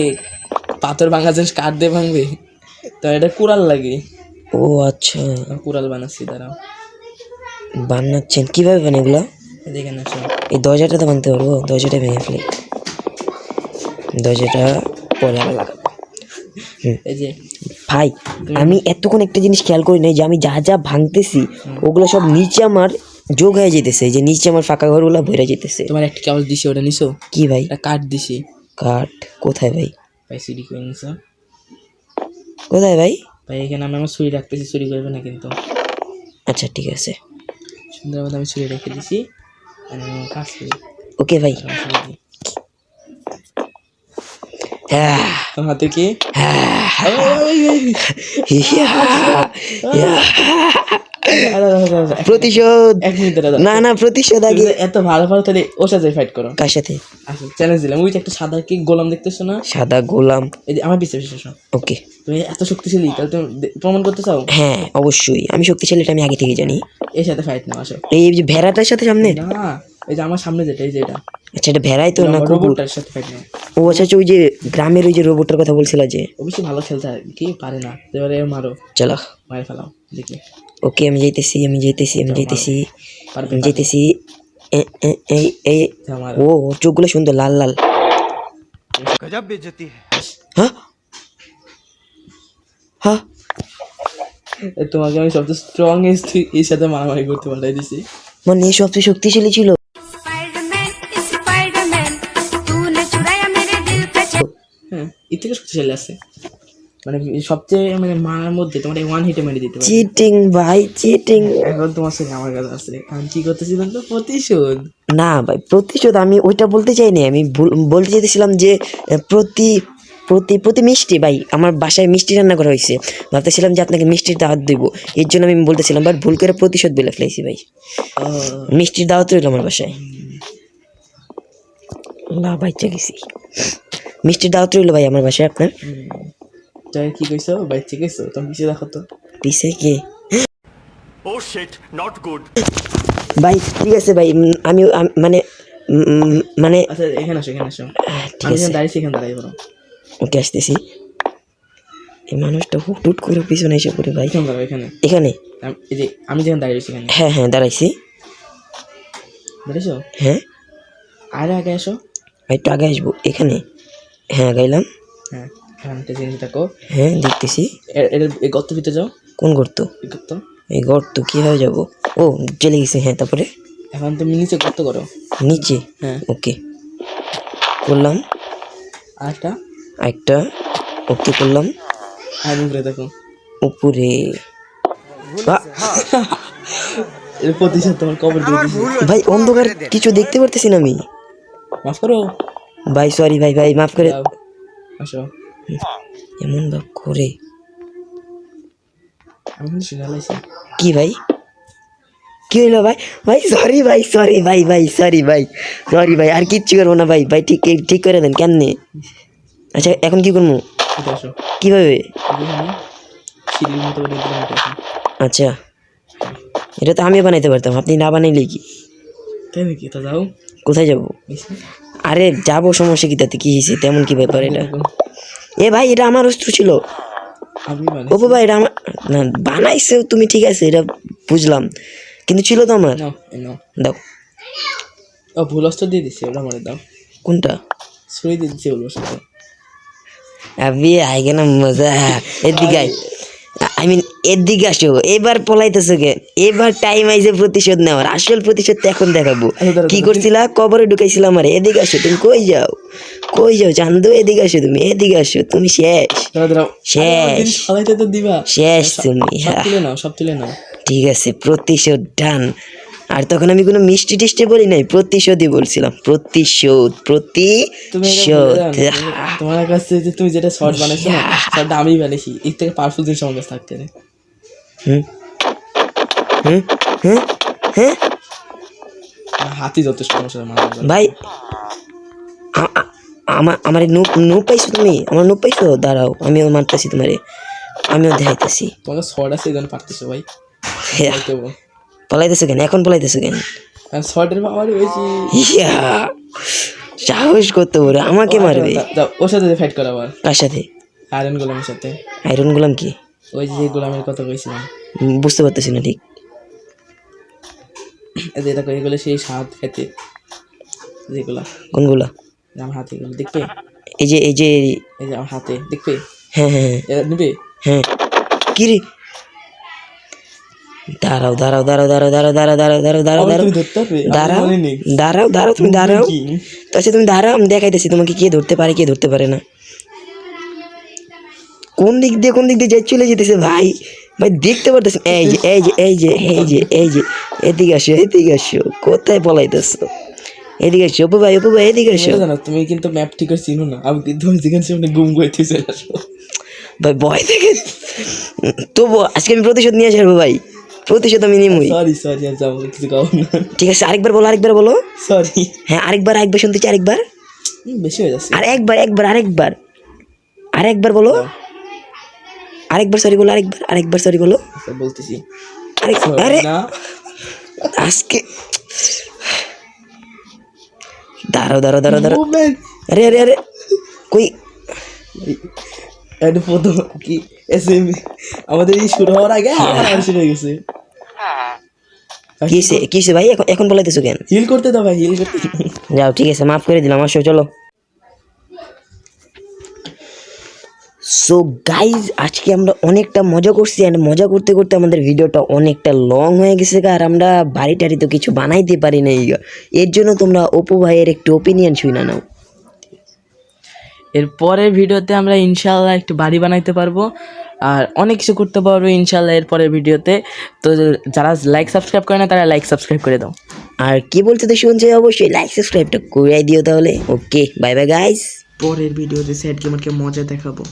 পাথর ভাঙা জিনিস কাঠ দিয়ে ভাঙবে? তো এটা কুড়াল লাগে। ও আচ্ছা, আমি কুড়াল বানাচ্ছি, দাঁড়াও। বানাচ্ছেন কিভাবে বানান এগুলো? দেখে না সব। এই দরজাটা তো ভাঙতে পারবো, দরজাটা ভেঙে ফেলি। দরজাটা পরে আবার লাগাবো। এই যে ভাই আমি এতক্ষণ একটা জিনিস খেয়াল করি নাই যে আমি যা যা ভাঙতেছি ওগুলো সব নিচে আমার যোগ হয়ে যেতেছে। যে নিচে আমার ফাঁকা ঘরগুলো ভরে যেতেছে। তোমার একটা কাগজ দিছি, ওটা নিছো? কি ভাই? একটা কাঠ দিছি। কাঠ কোথায় ভাই? ভাই সিডি করে নিছো? কোথায় ভাই? ভাই এখানে আমি আমার ছুরি রাখতেছি, চুরি করবে না কিন্তু। আচ্ছা ঠিক আছে, সুন্দর মতো আমি ছুরি রেখে দিছি। আমি আমার কাজ করি। ওকে ভাই। হ্যাঁ তোমার হাতে কি? প্রতিশোধ। এক মিনিট দাঁড়া। না না, প্রতিশোধ আগে। এত ভালো ভালো তাহলে ওর সাথে ফাইট করো। কার সাথে? আসলে চ্যালেঞ্জ দিলাম। ওই যে একটা সাদা কি গোলাম দেখতেছো না? সাদা গোলাম? এই যে আমার বিশ্বাস বিশ্বাস। ওকে, তুমি এত শক্তিশালী, তাহলে তুমি প্রমাণ করতে চাও? হ্যাঁ অবশ্যই, আমি শক্তিশালী, এটা আমি আগে থেকে জানি। এর সাথে ফাইট নাও, আসো। এই যে ভেড়াটার সাথে সামনে? না, এই যে আমার সামনে যেটা, এই যে এটা। আচ্ছা এটা ভেড়াই তো না? কুকুর? রোবটটার সাথে ফাইট নাও। ও আচ্ছা আচ্ছা, ওই যে গ্রামের ওই যে রোবটটার কথা বলছিল যে। অবশ্যই ভালো খেলতে হয়, কি পারে না, এবারে মারো, চলো মারে ফেলাও দেখি। ওকে আমি যাইতেছি, আমি পারবে, যাইতেছি। এই এই যাও মারো। ও ওর চোখগুলো সুন্দর লাল লাল। गजब बेइज्जती है। হ্যাঁ হ্যাঁ, তোমাকে আমি সবচেয়ে স্ট্রং এর সাথে মারামারি করতে পাঠাই দিছি। মানে এই সবচেয়ে শক্তিশালী ছিল। स्पाइडरमैन स्पाइडरमैन तूने चुराया मेरे दिल का হ্যাঁ, এর থেকে শক্তিশালী আছে। মানে সবচেয়ে মানে মারার মধ্যে তোমার ওয়ান হিটে মেরে দিতে পারি। চিটিং ভাই, চিটিং। এখন তোমার সঙ্গে আমার কাছে আছে, আমি কি করতেছিলাম তো প্রতিশোধ। না ভাই, প্রতিশোধ আমি ওইটা বলতে চাইনি, আমি বলতে চাইতেছিলাম যে প্রতি প্রতি প্রতি মিষ্টি ভাই, আমার বাসায় মিষ্টি রান্না করা হয়েছে, ভাবতেছিলাম যে আপনাকে মিষ্টির দাওয়াত দেব, এর জন্য আমি বলতেছিলাম, বাট ভুল করে প্রতিশোধ বলে ফেলেছি ভাই। মিষ্টির দাওয়াত রইল আমার বাসায়। না বাইচা গেছি, মিষ্টির দাওয়াত রইল ভাই আমার বাসায় আপনার। তাই কি কইছো বাইচে গেছো, তুমি পিছিয়ে দেখো তো। পিছে কে? Oh shit, not good. ভাই ঠিক আছে ভাই, মানে মানে আচ্ছা এখানে আসো, এখানে আসো, ঠিক আমি আছে, এখানে দাঁড়িয়েছি, এখানে দাঁড়াই বলো। ওকে আসতেছি। এই মানুষটা হুট করে পিছনে এসে পড়ে ভাই। এখানে দাঁড়াও, এখানে এখানে? এই যে আমি যেখানে দাঁড়িয়েছি এখানে হ্যাঁ হ্যাঁ দাঁড়াইছি। দাঁড়িয়েছো? হ্যাঁ আরে আগে আসো। একটু আগে আসবো এখানে। হ্যাঁ গাইলাম। হ্যাঁ এখানে জিনিস থাকো। হ্যাঁ দেখতেছি। এই গর্ত ভিতরে যাও। কোন গর্ত? এই গর্ত। এই গর্ত কীভাবে যাবো? ও চলে গেছি, হ্যাঁ তারপরে এখন তুমি নিচে গর্ত করো। নিচে? হ্যাঁ ওকে করলাম। আরেকটা। একটা ওকে করলাম। আর উপরে দেখো। উপরে এর প্রতিশোধ তোমার কবর দিয়ে দিয়েছি। ভাই অন্ধকার কিছু দেখতে পারতেছি না আমি। মাফ করো ভাই সরি ভাই, ভাই মাফ করে। যাও, আসো। এমন ভাব করে আমি কিন্তু শুনে লাইছি। কি ভাই, কি হইলো ভাই? ভাই সরি ভাই, সরি ভাই, ভাই সরি ভাই, সরি ভাই, আর কিচ্ছু করবো না ভাই, ভাই ঠিক ঠিক করে দেন কেমনে? আচ্ছা এখন কি করবো? এটা আসো, কীভাবে? এখানে সিঁড়ির মতো করে দিলাম, এটা আসো। আচ্ছা এটা তো আমিও বানাইতে পারতাম, আপনি না বানাইলে কি? কেন কি তা যাও কোথায় যাব? নিচে। আরে যাবো, সমস্যা কি তাতে, কি হয়েছে, তেমন কি ব্যাপার এটা? দেখো, এ ভাই এটা আমার অস্ত্র ছিল। আমি ওপো ভাই এটা আমার না, বানাইছে তুমি ঠিক আছে, এটা বুঝলাম, কিন্তু ছিল তো আমার। নাও, এই নাও। দাও। ও ভুল অস্ত্র দিয়ে দিচ্ছি, ওটা মরে দাও। কোনটা? ছুরি দিয়ে দিচ্ছি ওর সাথে। আবি আইগে না মজা, এদিকে আই মিন এদিকে আসো, এবার পলাইতেছো কেন? এবার টাইম আইছে প্রতিশোধ নেওয়ার, আসল প্রতিশোধ তো এখন দেখাবো। কি করছিলা? কবরে ঢুকাইছিলাম আমারে। এদিকে আসো, তুমি কই যাও, কই যাও চান্দু? এদিকে আসো, তুমি এদিকে আসো, তুমি শেষ, দাঁড়াও, দাঁড়াও। শেষ, ফালাইতে তো দিবা। শেষ তুমি। সব তুলে নাও, সব তুলে নাও। ঠিক আছে প্রতিশোধ ডান। আর তখন আমি কোনো মিষ্টি টিষ্টি বলি নাই, প্রতিশোধই বলছিলাম, প্রতিশোধ, তুমি এটা প্রতিশোধ। বলে দাও না, তোমার কাছে যে তুমি যেটা শর্ট বানাইছো না, শর্টটা আমি বানাইছি, এর থেকে পাওয়ারফুল জিনিস আমার কাছে থাকতে নেই। হুম হুম হুম হ্যাঁ হাতি যথেষ্ট সমস্যা মারা ভাই, আমার নুপ পাইছো তুমি? আমার নুপ পাইছো? দাঁড়াও আমিও মারতেছি তোমারে, আমিও দেখাইতেছি। তোমার শর্ট আছে এই জন্য পারতেছো ভাই। পলাইতেছো কেন এখন? পলাইতেছো কেন? শর্টের পাওয়ার বেশি। ইয়া সাহস করতে পারে আমাকে মারবে? যাও, ওর সাথে ফাইট করো আবার। কার সাথে? আয়রন গোলামের সাথে। আয়রন গোলাম কি? ওই যে গোলামের কথা কইছিলাম। বুঝতে পারতেছি না ঠিক। এদের দেখো এগুলো সেই স্বাদ খেতে, যেগুলা কোনগুলা? আমার হাতে এগুলো দেখবে, এই যে এই যে এই যে আমার হাতে দেখবে, হ্যাঁ হ্যাঁ হ্যাঁ এরা নেবে। হ্যাঁ কি রে? দাঁড়াও দাঁড়াও দাঁড়াও দাঁড়াও দাঁড়াও দাঁড়াও দাঁড়াও দাঁড়াও দাঁড়াও আবার দাঁড়াও তুমি ধরতে পারবে? আমার দাঁড়াও মনে নেই। দাঁড়াও দাঁড়াও তুমি দাঁড়াও। কি? তো আচ্ছা তুমি দাঁড়াও, আমি দেখাইতেছি তোমাকে কে ধরতে পারে কে ধরতে পারে না। কোন দিক দিয়ে যাই চলে যেতেছে ভাই, ভাই দেখতে পারতেছি। এই যে এই যে এই যে এই যে এই যে এদিকে আসো, এদিকে আসো, কোথায় পলাইতেছো? এদিকে আসো অপু ভাই, অপু ভাই এদিকে আসো। জানো তুমি কিন্তু ম্যাপ ঠিক করে চিনো না, আমি কিন্তু যেখানে সেখানে গুম করে চলে আসবো ভাই ভয় থেকে তবু আজকে আমি প্রতিশোধ নিয়ে আসবো ভাই, প্রতিশোধ আমি নিমই। সরি সরি, আর যাবো কিছু খাবো না। ঠিক আছে আরেকবার বলো, আরেকবার বলো। সরি, হ্যাঁ আরেকবার শুনতে চাই, আরেকবার, বেশি হয়ে যাচ্ছে। আর আরেকবার বলো, আরেকবার সরি বলো, আরেকবার সরি বলো। আচ্ছা, বলতেছি। আরে না আজকে দাঁড়াও দাঁড়াও দাঁড়াও দাঁড়াও, Movement! আরে আরে আরে কই? এটা প্রথম কি এসএমই আমাদের এই শুরু হওয়ার আগে আমার শুরু হয়ে গেছে। কিসে ভাই এখন বলাইতেছো কেন? হিল করতে দাও ভাই, হিল করতে। যাও ঠিক আছে মাফ করে দিলাম, আসো চলো। সো গাইজ আজকে আমরা অনেকটা মজা করছি, অ্যান্ড মজা করতে করতে আমাদের ভিডিওটা অনেকটা লং হয়ে গেছে, আর আমরা বাড়ি টাড়ি তো কিছু বানাইতে পারি না। এর জন্য তোমরা অপু ভাইয়ের একটু ওপিনিয়ন শুনে নাও। এর পরের ভিডিওতে আমরা ইনশাল্লাহ একটু বাড়ি বানাইতে পারবো আর অনেক কিছু করতে পারবো ইনশাল্লাহ এর পরের ভিডিওতে। তো যারা লাইক সাবস্ক্রাইব করে না তারা লাইক সাবস্ক্রাইব করে দাও। আর কি বলতে তো শুনছে, অবশ্যই লাইক সাবস্ক্রাইবটা করে দিও তাহলে। ওকে, বাই বাই গাইস। পরের ভিডিওতে স্যাড গেমারকে মজা দেখাবো।